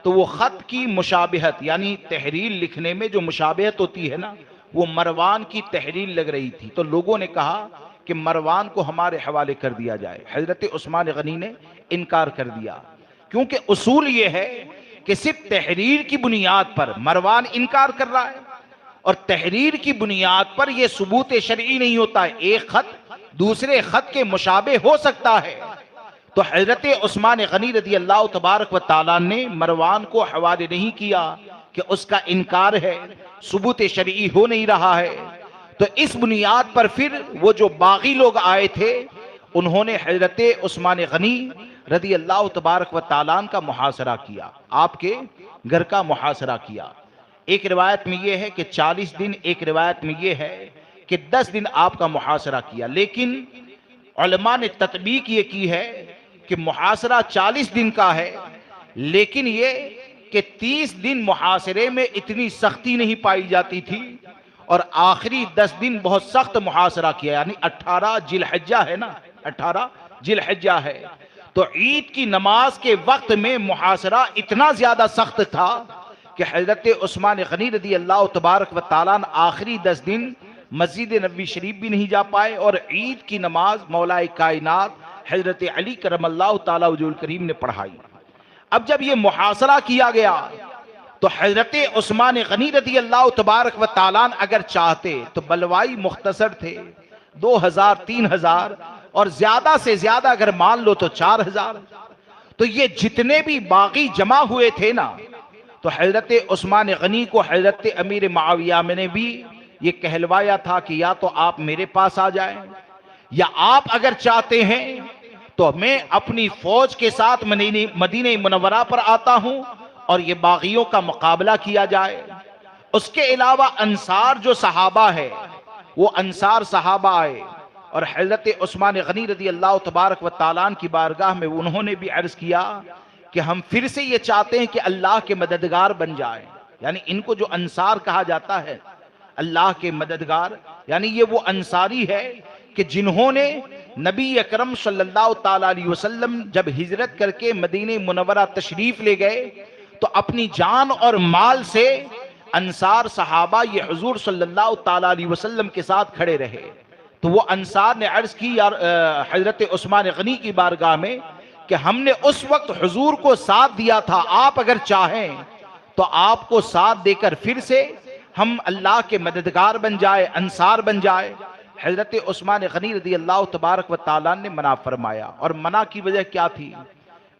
تو وہ خط کی مشابہت، یعنی تحریر لکھنے میں جو مشابہت ہوتی ہے نا، وہ مروان کی تحریر لگ رہی تھی، تو لوگوں نے کہا کہ مروان کو ہمارے حوالے کر دیا جائے۔ حضرت عثمان غنی نے انکار کر دیا، کیونکہ اصول یہ ہے کہ صرف تحریر کی بنیاد پر مروان انکار کر رہا ہے، اور تحریر کی بنیاد پر یہ ثبوت شرعی نہیں ہوتا ہے، ایک خط دوسرے خط کے مشابہ ہو سکتا ہے۔ تو حضرت عثمان غنی رضی اللہ تبارک و تعالیٰ نے مروان کو حوالے نہیں کیا کہ اس کا انکار ہے، ثبوت شرعی ہو نہیں رہا ہے۔ تو اس بنیاد پر پھر وہ جو باغی لوگ آئے تھے انہوں نے حضرت عثمان غنی رضی اللہ تبارک و تعالیٰ کا محاصرہ کیا، آپ کے گھر کا محاصرہ کیا۔ ایک روایت میں یہ ہے کہ 40 دن، ایک روایت میں یہ ہے کہ 10 دن آپ کا محاصرہ کیا، لیکن علماء نے تطبیق یہ کی ہے کہ محاصرہ 40 دن کا ہے، لیکن یہ کہ 30 دن محاصرے میں اتنی سختی نہیں پائی جاتی تھی، اور آخری 10 دن بہت سخت محاصرہ کیا، یعنی 18 ذی الحجہ ہے نا، 18 ذی الحجہ ہے، تو عید کی نماز کے وقت میں محاصرہ اتنا زیادہ سخت تھا کہ حضرت عثمان غنی رضی اللہ تبارک و تعالیٰ آخری 10 دن مسجد نبوی شریف بھی نہیں جا پائے، اور عید کی نماز مولا کائنات حضرت علی کرم اللہ تعالیٰ وجہ الکریم نے پڑھائی۔ اب جب یہ محاصرہ کیا گیا تو حضرت عثمان غنی رضی اللہ تبارک و تعالیٰ اگر چاہتے تو بلوائی مختصر تھے، 2000 3000 اور زیادہ سے زیادہ اگر مان لو تو 4000، تو یہ جتنے بھی باغی جمع ہوئے تھے نا، تو حضرت عثمان غنی کو حضرت امیر معاویہ میں نے بھی یہ کہلوایا تھا کہ یا تو آپ میرے پاس آ جائیں، یا آپ اگر چاہتے ہیں تو میں اپنی فوج کے ساتھ مدینہ منورہ پر آتا ہوں اور یہ باغیوں کا مقابلہ کیا جائے۔ اس کے علاوہ انصار جو صحابہ ہے وہ انصار صحابہ آئے، اور حضرت عثمان غنی رضی اللہ تبارک و تعالیٰ کی بارگاہ میں انہوں نے بھی عرض کیا کہ ہم پھر سے یہ چاہتے ہیں کہ اللہ کے مددگار بن جائیں، یعنی ان کو جو انصار کہا جاتا ہے اللہ کے مددگار، یعنی یہ وہ انصاری ہے کہ جنہوں نے نبی اکرم صلی اللہ تعالیٰ علیہ وسلم جب ہجرت کر کے مدینہ منورہ تشریف لے گئے تو اپنی جان اور مال سے انصار صحابہ یہ حضور صلی اللہ تعالیٰ علیہ وسلم کے ساتھ کھڑے رہے۔ تو وہ انصار نے عرض کی حضرت عثمان غنی کی بارگاہ میں کہ ہم نے اس وقت حضور کو ساتھ دیا تھا، آپ اگر چاہیں تو آپ کو ساتھ دے کر پھر سے ہم اللہ کے مددگار بن جائے، انصار بن جائے۔ حضرت عثمان غنی رضی اللہ تبارک و تعالیٰ نے منع فرمایا، اور منع کی وجہ کیا تھی؟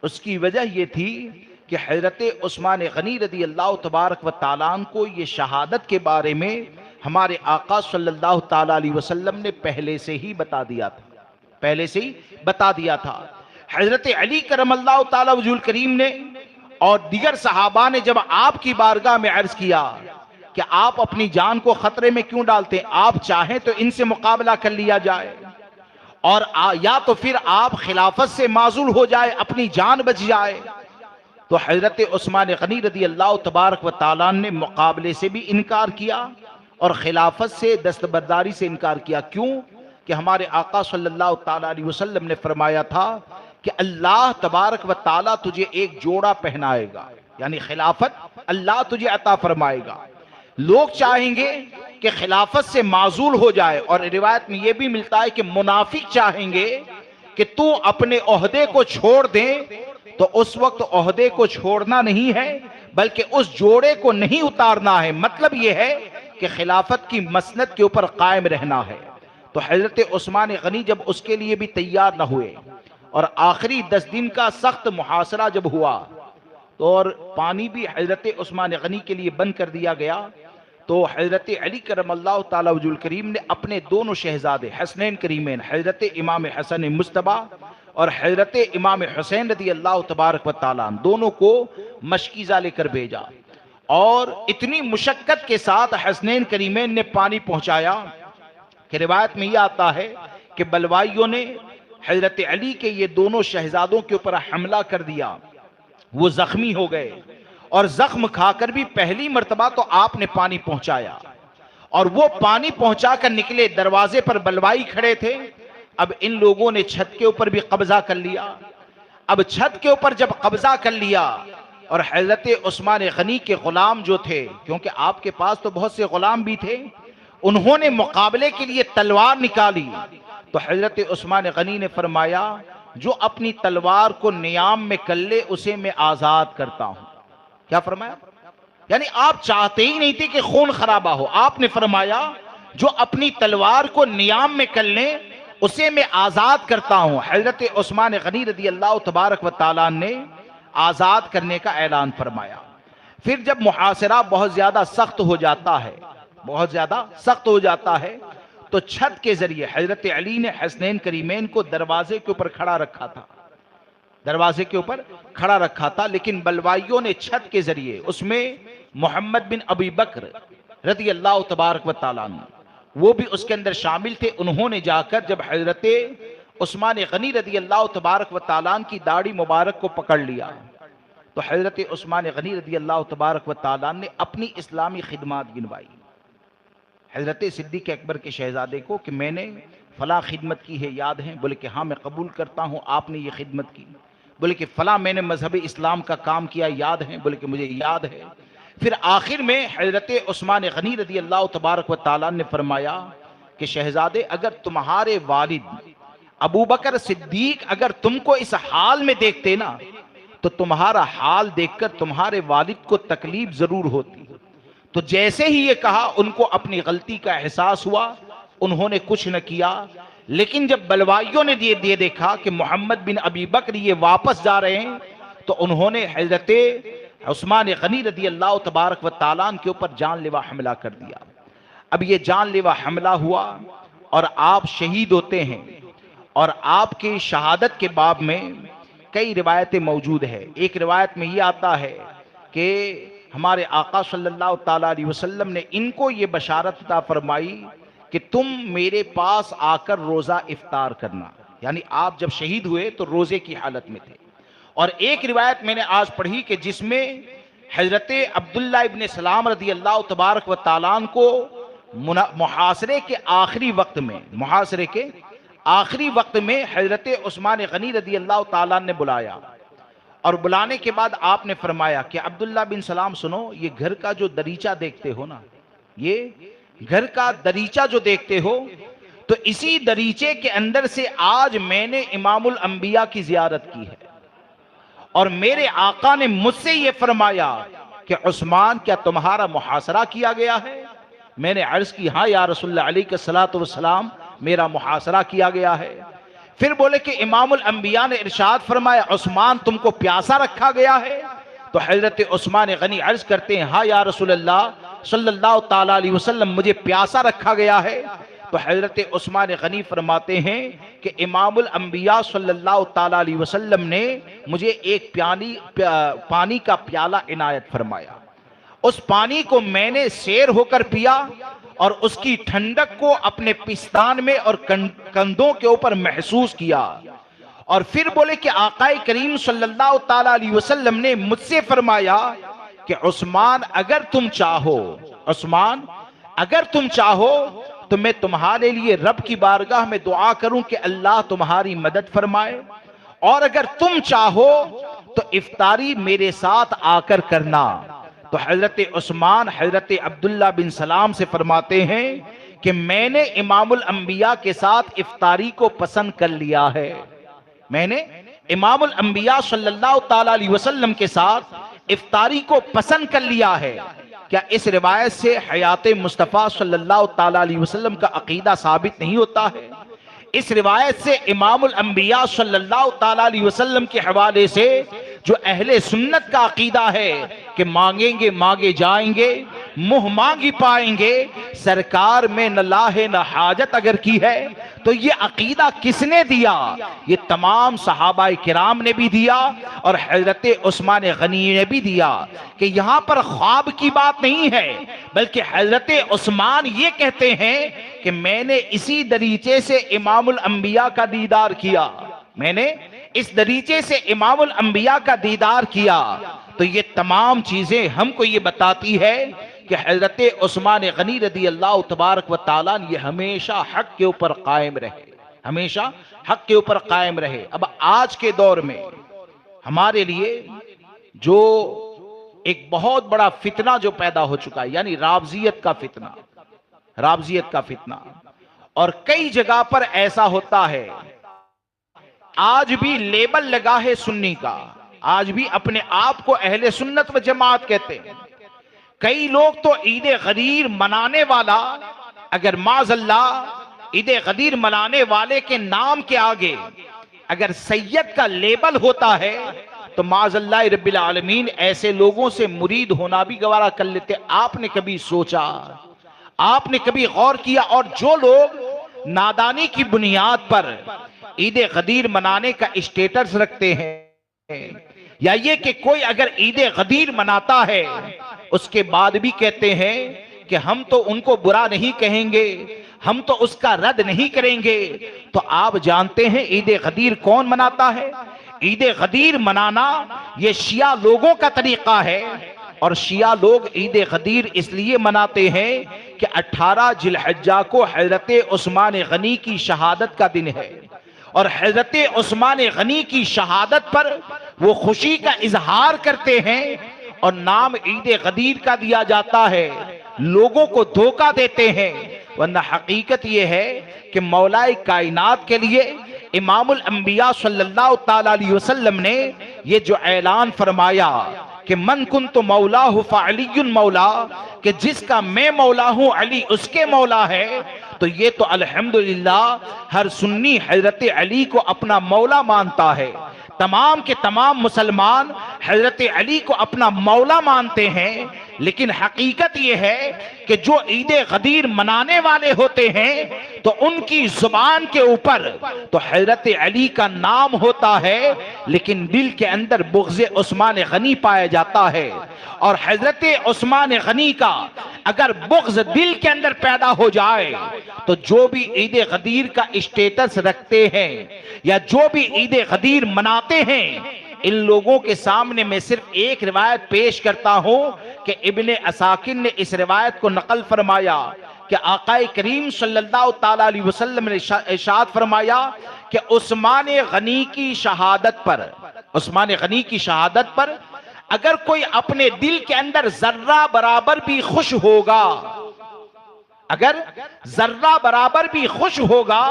اس کی وجہ یہ تھی کہ حضرت عثمان غنی رضی اللہ تبارک و تعالیٰ کو یہ شہادت کے بارے میں ہمارے آقا صلی اللہ تعالیٰ علیہ وسلم نے پہلے سے ہی بتا دیا تھا، حضرت علی کرم اللہ تعالیٰ وجہ الکریم نے اور دیگر صحابہ نے جب آپ کی بارگاہ میں عرض کیا کہ آپ اپنی جان کو خطرے میں کیوں ڈالتے ہیں، آپ چاہیں تو ان سے مقابلہ کر لیا جائے، اور یا تو پھر آپ خلافت سے معزول ہو جائے، اپنی جان بچ جائے، تو حضرت عثمان غنی رضی اللہ تبارک و تعالیٰ نے مقابلے سے بھی انکار کیا اور خلافت سے دستبرداری سے انکار کیا۔ کیوں؟ کہ ہمارے آقا صلی اللہ تعالیٰ علیہ وسلم نے فرمایا تھا کہ اللہ تبارک و تعالیٰ تجھے ایک جوڑا پہنائے گا، یعنی خلافت اللہ تجھے عطا فرمائے گا۔ لوگ چاہیں گے کہ خلافت سے معزول ہو جائے، اور روایت میں یہ بھی ملتا ہے کہ منافق چاہیں گے کہ تو اپنے عہدے کو چھوڑ دیں، تو اس وقت عہدے کو چھوڑنا نہیں ہے بلکہ اس جوڑے کو نہیں اتارنا ہے، مطلب یہ ہے کہ خلافت کی مسند کے اوپر قائم رہنا ہے۔ تو حضرت عثمان غنی جب اس کے لیے بھی تیار نہ ہوئے، اور آخری 10 دن کا سخت محاصرہ جب ہوا تو اور پانی بھی حضرت عثمان غنی کے لیے بند کر دیا گیا. تو حضرت علی کرم اللہ تعالی وجہ الکریم نے اپنے دونوں شہزادے حسنین کریمین حضرت امام حسن مجتبی اور حضرت امام حسین رضی اللہ تبارک و تعالیٰ دونوں کو مشکیزہ لے کر بھیجا، اور اتنی مشقت کے ساتھ حسنین کریمین نے پانی پہنچایا کہ روایت میں یہ آتا ہے کہ بلوائیوں نے حضرت علی کے یہ دونوں شہزادوں کے اوپر حملہ کر دیا. وہ زخمی ہو گئے اور زخم کھا کر بھی پہلی مرتبہ تو آپ نے پانی پہنچایا، اور وہ پانی پہنچا کر نکلے. دروازے پر بلوائی کھڑے تھے. اب ان لوگوں نے چھت کے اوپر بھی قبضہ کر لیا. اب چھت کے اوپر جب قبضہ کر لیا اور حضرت عثمان غنی کے غلام جو تھے، کیونکہ آپ کے پاس تو بہت سے غلام بھی تھے، انہوں نے مقابلے کے لیے تلوار نکالی. تو حضرت عثمان غنی نے فرمایا جو اپنی تلوار کو نیام میں کر لے اسے میں آزاد کرتا ہوں. کیا فرمایا؟ یعنی آپ چاہتے ہی نہیں تھے کہ خون خرابہ ہو. آپ نے فرمایا جو اپنی تلوار کو نیام میں کر لے اسے میں آزاد کرتا ہوں. حضرت عثمان غنی رضی اللہ تبارک و تعالیٰ نے آزاد کرنے کا اعلان فرمایا. پھر جب محاصرہ بہت زیادہ سخت ہو جاتا ہے، بہت زیادہ سخت ہو جاتا ہے، تو چھت کے ذریعے حضرت علی نے حسنین کریمین کو دروازے کے اوپر کھڑا رکھا تھا، دروازے کے اوپر کھڑا رکھا تھا، لیکن بلوائیوں نے چھت کے ذریعے اس میں محمد بن ابی بکر رضی اللہ تبارک و تعالیٰ عنہ وہ بھی اس کے اندر شامل تھے. انہوں نے جا کر جب حضرت عثمان غنی رضی اللہ تبارک و تعالیٰ عنہ کی داڑھی مبارک کو پکڑ لیا، تو حضرت عثمان غنی رضی اللہ تبارک و تعالیٰ عنہ نے اپنی اسلامی خدمات گنوائی حضرت صدیق اکبر کے شہزادے کو کہ میں نے فلاں خدمت کی ہے، یاد ہے؟ بولے کہ ہاں میں قبول کرتا ہوں آپ نے یہ خدمت کی. بولے کہ فلاں میں نے مذہب اسلام کا کام کیا، یاد ہے؟ بولے کہ مجھے یاد ہے. پھر آخر میں حضرت عثمان غنی رضی اللہ تبارک و تعالیٰ نے فرمایا کہ شہزادے اگر تمہارے والد ابو بکر صدیق اگر تم کو اس حال میں دیکھتے نا تو تمہارا حال دیکھ کر تمہارے والد کو تکلیف ضرور ہوتی. تو جیسے ہی یہ کہا ان کو اپنی غلطی کا احساس ہوا، انہوں نے کچھ نہ کیا. لیکن جب بلوائیوں نے یہ دیکھا کہ محمد بن ابی بکر یہ واپس جا رہے ہیں تو انہوں نے حضرت عثمان غنی رضی اللہ تبارک و تعالیٰ عنہ کے اوپر جان لیوا حملہ کر دیا. اب یہ جان لیوا حملہ ہوا اور آپ شہید ہوتے ہیں، اور آپ کی شہادت کے باب میں کئی روایتیں موجود ہیں. ایک روایت میں یہ آتا ہے کہ ہمارے آقا صلی اللہ تعالیٰ علیہ وسلم نے ان کو یہ بشارت عطا فرمائی کہ تم میرے پاس آ کر روزہ افطار کرنا. یعنی آپ جب شہید ہوئے تو روزے کی حالت میں تھے. اور ایک روایت میں نے آج پڑھی کہ جس میں حضرت عبداللہ ابن سلام رضی اللہ تبارک و تعالیٰ عنہ کو محاصرے کے آخری وقت میں حضرت عثمان غنی رضی اللہ تعالیٰ نے بلایا، اور بلانے کے بعد آپ نے فرمایا کہ عبداللہ بن سلام سنو، یہ گھر کا جو دریچہ دیکھتے ہو نا، یہ گھر کا دریچہ جو دیکھتے ہو، تو اسی دریچے کے اندر سے آج میں نے امام الانبیاء کی زیارت کی ہے، اور میرے آقا نے مجھ سے یہ فرمایا کہ عثمان کیا تمہارا محاصرہ کیا گیا ہے؟ میں نے عرض کی ہاں یا رسول اللہ علیہ الصلوۃ والسلام میرا محاصرہ کیا گیا ہے. پھر بولے کہ امام الانبیاء نے ارشاد فرمایا عثمان تم کو پیاسا رکھا گیا ہے؟ تو حضرت عثمان غنی عرض کرتے ہیں ہاں یا رسول اللہ صلی اللہ تعالیٰ علیہ وسلم مجھے پیاسا رکھا گیا ہے. تو حضرت عثمان غنی فرماتے ہیں کہ امام الانبیاء صلی اللہ تعالیٰ علیہ وسلم نے مجھے ایک پانی کا پیالہ عنایت فرمایا. اس پانی کو میں نے سیر ہو کر پیا اور اس کی ٹھنڈک کو اپنے پستان میں اور کندھوں کے اوپر محسوس کیا. اور پھر بولے کہ آقا کریم صلی اللہ تعالیٰ علیہ وسلم نے مجھ سے فرمایا کہ عثمان اگر تم چاہو تو میں تمہارے لیے رب کی بارگاہ میں دعا کروں کہ اللہ تمہاری مدد فرمائے، اور اگر تم چاہو تو افطاری میرے ساتھ آ کر کرنا. تو حضرت عثمان حضرت عبداللہ بن سلام سے فرماتے ہیں کہ میں نے امام الانبیاء کے ساتھ افطاری کو پسند کر لیا ہے. میں نے امام الانبیاء صلی اللہ تعالیٰ علیہ وسلم کے ساتھ افطاری کو پسند کر لیا ہے. کیا اس روایت سے حیات مصطفیٰ صلی اللہ تعالیٰ علیہ وسلم کا عقیدہ ثابت نہیں ہوتا ہے؟ اس روایت سے امام الانبیاء صلی اللہ تعالیٰ علیہ وسلم کے حوالے سے جو اہل سنت کا عقیدہ ہے کہ مانگیں گے مانگے جائیں گے، منہ مانگی پائیں گے، سرکار میں نہ لاہ نہ حاجت اگر کی ہے تو یہ عقیدہ کس نے دیا؟ یہ تمام صحابہ کرام نے بھی دیا اور حضرت عثمان غنی نے بھی دیا، کہ یہاں پر خواب کی بات نہیں ہے، بلکہ حضرت عثمان یہ کہتے ہیں کہ میں نے اسی دریچے سے امام الانبیاء کا دیدار کیا، میں نے اس دریچے سے امام الانبیاء کا دیدار کیا۔ تو یہ تمام چیزیں ہم کو یہ بتاتی ہے کہ حضرت عثمان غنی رضی اللہ تبارک و تعالیٰ یہ ہمیشہ حق کے اوپر قائم رہے، ہمیشہ حق کے اوپر قائم رہے۔ اب آج کے دور میں ہمارے لیے جو ایک بہت بڑا فتنہ جو پیدا ہو چکا ہے، یعنی رافضیت کا فتنہ، رافضیت کا فتنہ، اور کئی جگہ پر ایسا ہوتا ہے، آج بھی لیبل لگا ہے سنی کا، آج بھی اپنے آپ کو اہل سنت و جماعت کہتے ہیں۔ کئی لوگ تو عید غدیر منانے والا، اگر معاذ اللہ عید غدیر منانے والے کے نام کے آگے اگر سید کا لیبل ہوتا ہے تو معاذ اللہ رب العالمین ایسے لوگوں سے مرید ہونا بھی گوارا کر لیتے۔ آپ نے کبھی سوچا، آپ نے کبھی غور کیا؟ اور جو لوگ نادانی کی بنیاد پر عید غدیر منانے کا اسٹیٹس رکھتے ہیں، یا یہ کہ کوئی اگر عید غدیر مناتا ہے اس کے بعد بھی کہتے ہیں کہ ہم تو ان کو برا نہیں کہیں گے، ہم تو اس کا رد نہیں کریں گے، تو آپ جانتے ہیں عید غدیر کون مناتا ہے؟ عید غدیر منانا یہ شیعہ لوگوں کا طریقہ ہے، اور شیعہ لوگ عید غدیر اس لیے مناتے ہیں کہ 18 ذی الحجہ کو حضرت عثمان غنی کی شہادت کا دن ہے، اور حضرت عثمان غنی کی شہادت پر وہ خوشی کا اظہار کرتے ہیں اور نام عید غدیر کا دیا جاتا ہے، لوگوں کو دھوکہ دیتے ہیں۔ ورنہ حقیقت یہ ہے کہ مولا کائنات کے لیے امام الانبیاء صلی اللہ تعالی علیہ وسلم نے یہ جو اعلان فرمایا کہ من کنت مولاہ فعلی مولا، کہ جس کا میں مولا ہوں علی اس کے مولا ہے، تو یہ تو الحمدللہ ہر سنی حضرت علی کو اپنا مولا مانتا ہے، تمام کے تمام مسلمان حضرت علی کو اپنا مولا مانتے ہیں۔ لیکن حقیقت یہ ہے کہ جو عید غدیر منانے والے ہوتے ہیں تو ان کی زبان کے اوپر تو حضرت علی کا نام ہوتا ہے، لیکن دل کے اندر بغض عثمان غنی پایا جاتا ہے، اور حضرت عثمان غنی کا اگر بغض دل کے اندر پیدا ہو جائے تو جو بھی عید غدیر کا اسٹیٹس رکھتے ہیں یا جو بھی عید غدیر مناتے ہیں، ان لوگوں کے سامنے میں صرف ایک روایت پیش کرتا ہوں کہ ابن عساکر نے اس روایت کو نقل فرمایا کہ آقا کریم صلی اللہ تعالی علیہ وسلم نے ارشاد فرمایا کہ عثمان غنی کی شہادت پر، عثمان غنی کی شہادت پر اگر کوئی اپنے دل کے اندر ذرہ برابر بھی خوش ہوگا، اگر ذرہ برابر بھی خوش ہوگا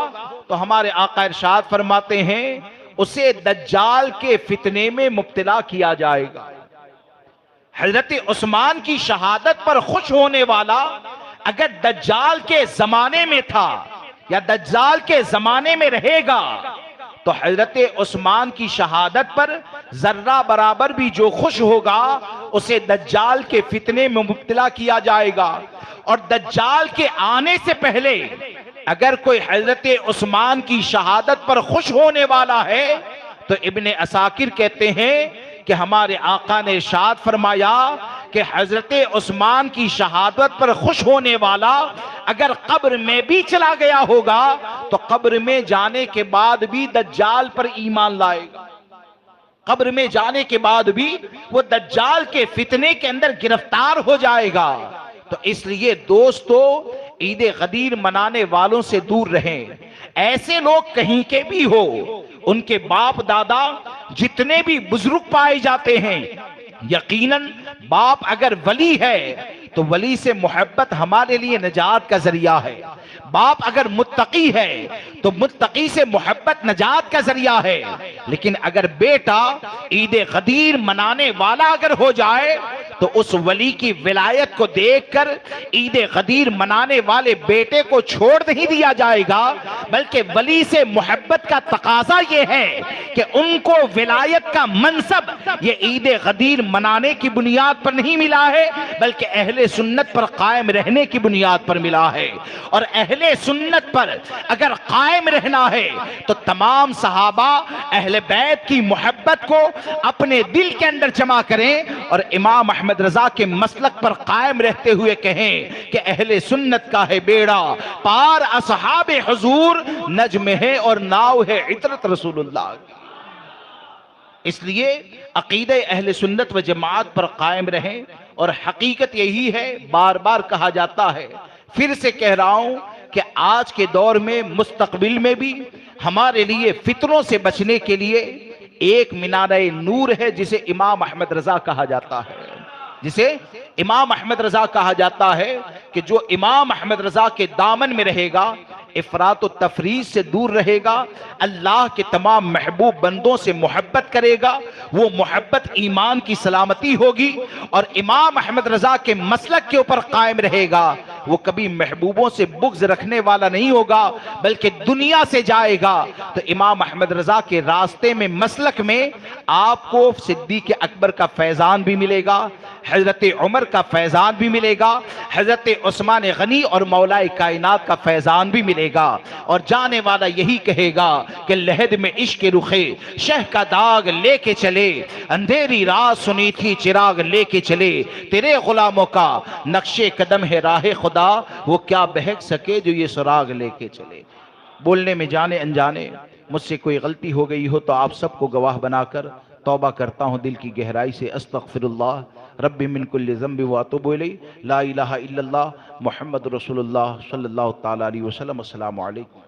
تو ہمارے آقا ارشاد فرماتے ہیں اسے دجال کے فتنے میں مبتلا کیا جائے گا۔ حضرت عثمان کی شہادت پر خوش ہونے والا اگر دجال کے زمانے میں تھا یا دجال کے زمانے میں رہے گا تو حضرت عثمان کی شہادت پر ذرہ برابر بھی جو خوش ہوگا اسے دجال کے فتنے میں مبتلا کیا جائے گا۔ اور دجال کے آنے سے پہلے اگر کوئی حضرت عثمان کی شہادت پر خوش ہونے والا ہے تو ابن عساکر کہتے ہیں کہ ہمارے آقا نے ارشاد فرمایا کہ حضرت عثمان کی شہادت پر خوش ہونے والا اگر قبر میں بھی چلا گیا ہوگا تو قبر میں جانے کے بعد بھی دجال پر ایمان لائے گا، قبر میں جانے کے بعد بھی وہ دجال کے فتنے کے اندر گرفتار ہو جائے گا۔ تو اس لیے دوستو عید غدیر منانے والوں سے دور رہیں، ایسے لوگ کہیں کے بھی ہو، ان کے باپ دادا جتنے بھی بزرگ پائے جاتے ہیں، یقیناً باپ اگر ولی ہے تو ولی سے محبت ہمارے لیے نجات کا ذریعہ ہے۔ باپ اگر متقی ہے تو متقی سے محبت نجات کا ذریعہ ہے، لیکن اگر بیٹا عید غدیر منانے والا اگر ہو جائے تو اس ولی کی ولایت کو دیکھ کر عید غدیر منانے والے بیٹے کو چھوڑ نہیں دیا جائے گا، بلکہ ولی سے محبت کا تقاضا یہ ہے کہ ان کو ولایت کا منصب یہ عید غدیر منانے کی بنیاد پر نہیں ملا ہے، بلکہ اہل سنت پر قائم رہنے کی بنیاد پر ملا ہے۔ اور اہل سنت پر اگر قائم رہنا ہے تو تمام صحابہ اہل بیت کی محبت کو اپنے دل کے اندر جمع کریں اور امام احمد رضا کے مسلک پر قائم رہتے ہوئے کہیں کہ اہل سنت کا ہے بیڑا پار اصحاب حضور، نجم ہے اور ناؤ ہے عطرت رسول اللہ۔ اس لیے عقیدہ اہل سنت و جماعت پر قائم رہیں، اور حقیقت یہی ہے، بار بار کہا جاتا ہے، پھر سے کہہ رہا ہوں کہ آج کے دور میں مستقبل میں بھی ہمارے لیے فتنوں سے بچنے کے لیے ایک مینارہ نور ہے جسے امام احمد رضا کہا جاتا ہے، جسے امام احمد رضا کہا جاتا ہے کہ جو امام احمد رضا کے دامن میں رہے گا، افراط و تفریط سے دور رہے گا، اللہ کے تمام محبوب بندوں سے محبت کرے گا، وہ محبت ایمان کی سلامتی ہوگی، اور امام احمد رضا کے مسلک کے اوپر قائم رہے گا، وہ کبھی محبوبوں سے بغض رکھنے والا نہیں ہوگا بلکہ دنیا سے جائے گا۔ تو امام احمد رضا کے راستے میں مسلک میں آپ کو صدیق اکبر کا فیضان بھی ملے گا، حضرت عمر کا فیضان بھی ملے گا، حضرت عثمان غنی اور مولا کائنات کا فیضان بھی ملے گا، اور جانے والا یہی کہے گا کہ لحد میں عشق رخے شہ کا داغ لے کے چلے، اندھیری رات سنی تھی چراغ لے کے چلے، تیرے غلاموں کا نقش قدم ہے راہ خدا، وہ کیا بہک سکے جو یہ سراغ لے کے چلے۔ بولنے میں جانے انجانے مجھ سے کوئی غلطی ہو گئی ہو تو آپ سب کو گواہ بنا کر توبہ کرتا ہوں دل کی گہرائی سے، استغفر اللہ رب من کل ذنب واتوب الیہ، لا الہ الا اللہ محمد رسول اللہ صلی اللہ تعالی علیہ وسلم۔ السلام علیکم۔